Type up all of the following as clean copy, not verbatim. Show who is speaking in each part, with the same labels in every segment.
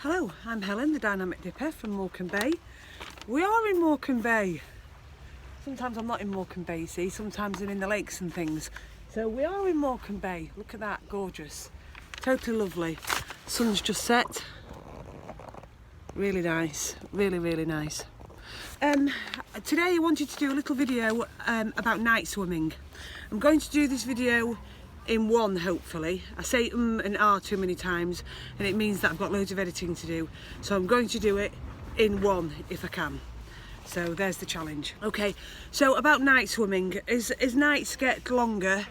Speaker 1: Hello, I'm Helen, the Dynamic Dipper from Morecambe Bay. We are in Morecambe Bay. Sometimes I'm not in Morecambe Bay, you see, sometimes I'm in the lakes and things. So we are in Morecambe Bay. Look at that, gorgeous. Totally lovely. Sun's just set. Really nice, really nice. Today I wanted to do a little video about night swimming. I'm going to do this video in one, hopefully. I say and too many times, and it means that I've got loads of editing to do. So I'm going to do it in one if I can. So there's the challenge. Okay, so about night swimming. As nights get longer,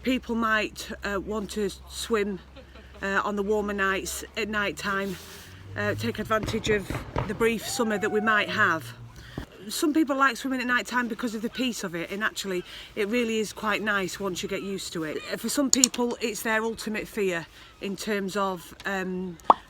Speaker 1: people might want to swim on the warmer nights at night time, take advantage of the brief summer that we might have. Some people like swimming at night time because of the peace of it, and actually it really is quite nice once you get used to it. For some people it's their ultimate fear in terms of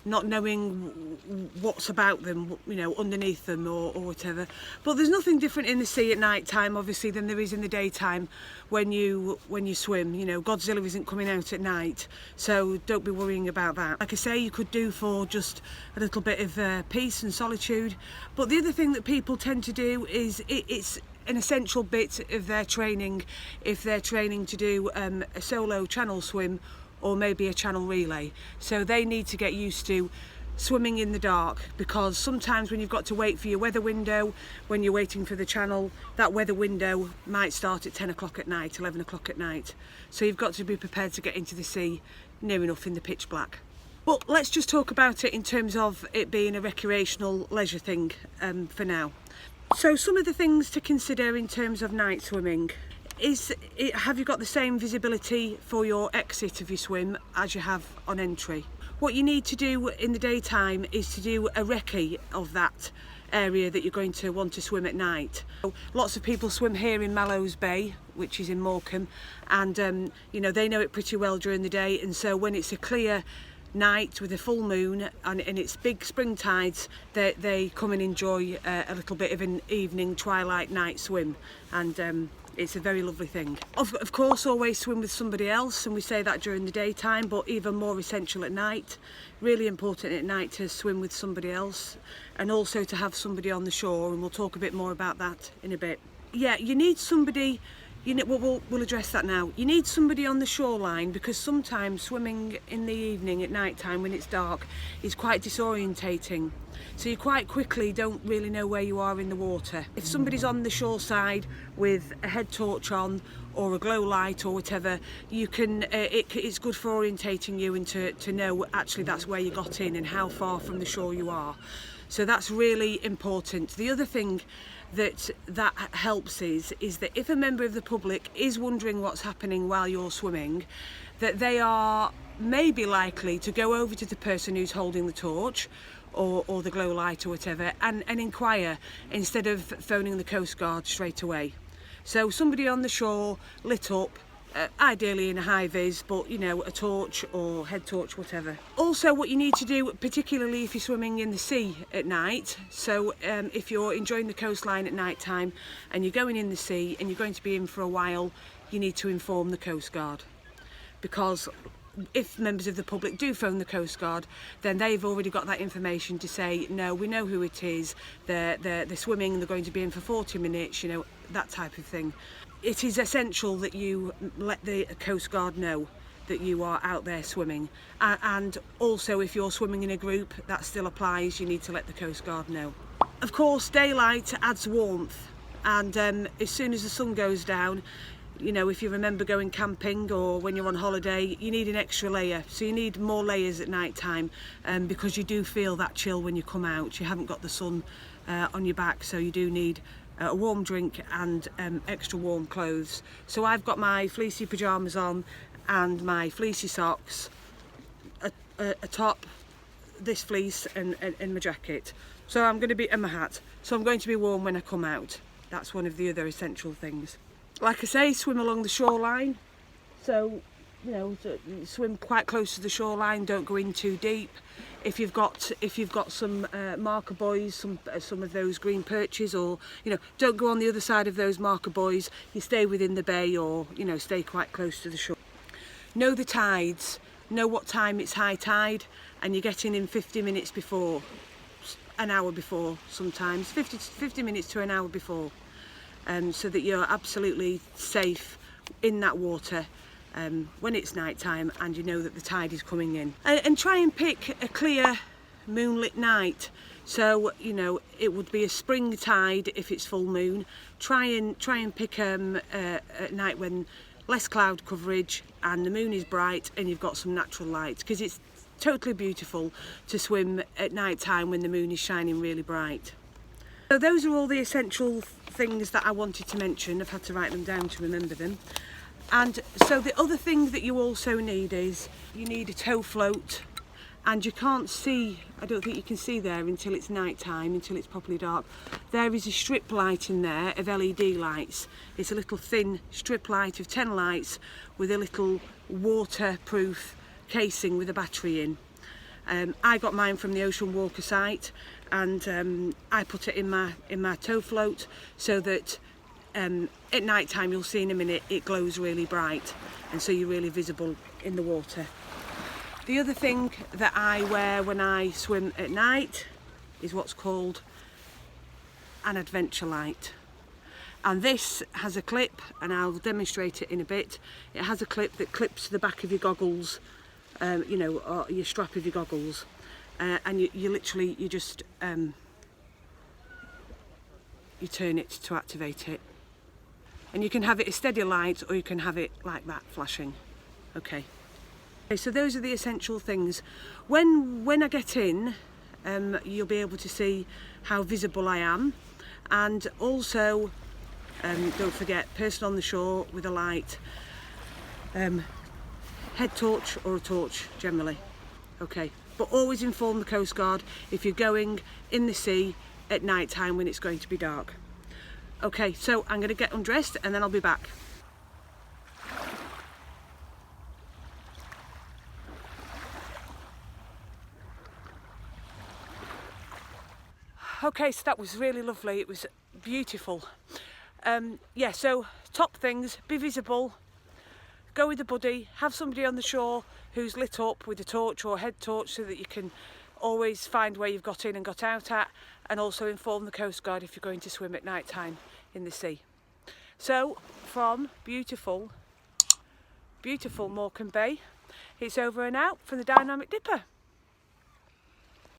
Speaker 1: not knowing what's about them, you know, underneath them or whatever. But there's nothing different in the sea at night time obviously than there is in the daytime when you swim. You know, Godzilla isn't coming out at night, so don't be worrying about that. Like I say, you could do for just a little bit of peace and solitude. But the other thing that people tend to do is it's an essential bit of their training if they're training to do a solo channel swim or maybe a channel relay. So they need to get used to swimming in the dark, because sometimes when you've got to wait for your weather window, when you're waiting for the channel, that weather window might start at 10 o'clock at night, 11 o'clock at night. So you've got to be prepared to get into the sea near enough in the pitch black. But let's just talk about it in terms of it being a recreational leisure thing for now. So some of the things to consider in terms of night swimming is, have you got the same visibility for your exit of your swim as you have on entry? What you need to do in the daytime is to do a recce of that area that you're going to want to swim at night. Lots of people swim here in Mallows Bay, which is in Morecambe, and you know, they know it pretty well during the day, and so when it's a clear night with a full moon and it's big spring tides, they come and enjoy a little bit of an evening twilight night swim, and it's a very lovely thing. Of course, always swim with somebody else, and we say that during the daytime, but even more essential at night. Really important at night to swim with somebody else, and also to have somebody on the shore, and we'll talk a bit more about that in a bit. Yeah, you need somebody. You know, we'll address that now. You need somebody on the shoreline, because sometimes swimming in the evening at night time when it's dark is quite disorientating. So you quite quickly don't really know where you are in the water. If somebody's on the shore side with a head torch on or a glow light or whatever, you can it's good for orientating you and to know actually that's where you got in and how far from the shore you are. So that's really important. The other thing that helps is that if a member of the public is wondering what's happening while you're swimming, that they are maybe likely to go over to the person who's holding the torch or the glow light or whatever and inquire, instead of phoning the Coast Guard straight away. So somebody on the shore lit up, ideally in a high vis, but you know, a torch or head torch, whatever. Also, what you need to do, particularly if you're swimming in the sea at night, so if you're enjoying the coastline at night time and you're going in the sea and you're going to be in for a while, you need to inform the Coast Guard, because if members of the public do phone the Coast Guard, then they've already got that information to say, no, we know who it is, they're swimming, they're going to be in for 40 minutes, you know, that type of thing. It is essential that you let the Coast Guard know that you are out there swimming, and also if you're swimming in a group, that still applies, you need to let the Coast Guard know. Of course, daylight adds warmth, and as soon as the sun goes down, you know, if you remember going camping or when you're on holiday, you need an extra layer. So you need more layers at night time, because you do feel that chill when you come out. You haven't got the sun on your back, so you do need a warm drink and extra warm clothes. So I've got my fleecy pyjamas on and my fleecy socks, a top, this fleece and my jacket. So I'm going to be, and my hat. So I'm going to be warm when I come out. That's one of the other essential things. Like I say, swim along the shoreline. So, you know, swim quite close to the shoreline. Don't go in too deep. If you've got some marker buoys, some of those green perches, or you know, don't go on the other side of those marker buoys. You stay within the bay, or you know, stay quite close to the shore. Know the tides know what time it's high tide, and you're getting in 50 minutes before, an hour before sometimes, 50 minutes to an hour before, so that you're absolutely safe in that water when it's night time and you know that the tide is coming in. And try and pick a clear moonlit night. So, you know, it would be a spring tide if it's full moon. Try and pick a night when less cloud coverage and the moon is bright and you've got some natural light, because it's totally beautiful to swim at night time when the moon is shining really bright. So those are all the essential things that I wanted to mention. I've had to write them down to remember them. And so the other thing that you also need is you need a tow float. And you can't see, I don't think you can see there until it's night time, until it's properly dark. There is a strip light in there of LED lights. It's a little thin strip light of 10 lights with a little waterproof casing with a battery in. I got mine from the Ocean Walker site, and I put it in my tow float so that at night time, you'll see in a minute, it glows really bright, and so you're really visible in the water. The other thing that I wear when I swim at night is what's called an adventure light. And this has a clip, and I'll demonstrate it in a bit. It has a clip that clips to the back of your goggles, you know, or your strap of your goggles. And you literally, you just, you turn it to activate it. And you can have it a steady light, or you can have it like that, flashing. Okay. So those are the essential things. When I get in, you'll be able to see how visible I am, and also don't forget, person on the shore with a light, head torch or a torch generally. Okay, but always inform the Coast Guard if you're going in the sea at night time when it's going to be dark. Okay, so I'm going to get undressed and then I'll be back. Okay, so that was really lovely. It was beautiful. Yeah, so top things, be visible, go with a buddy, have somebody on the shore who's lit up with a torch or a head torch so that you can always find where you've got in and got out at, and also inform the Coast Guard if you're going to swim at night time in the sea. So from beautiful Morecambe Bay, it's over and out from the Dynamic Dipper.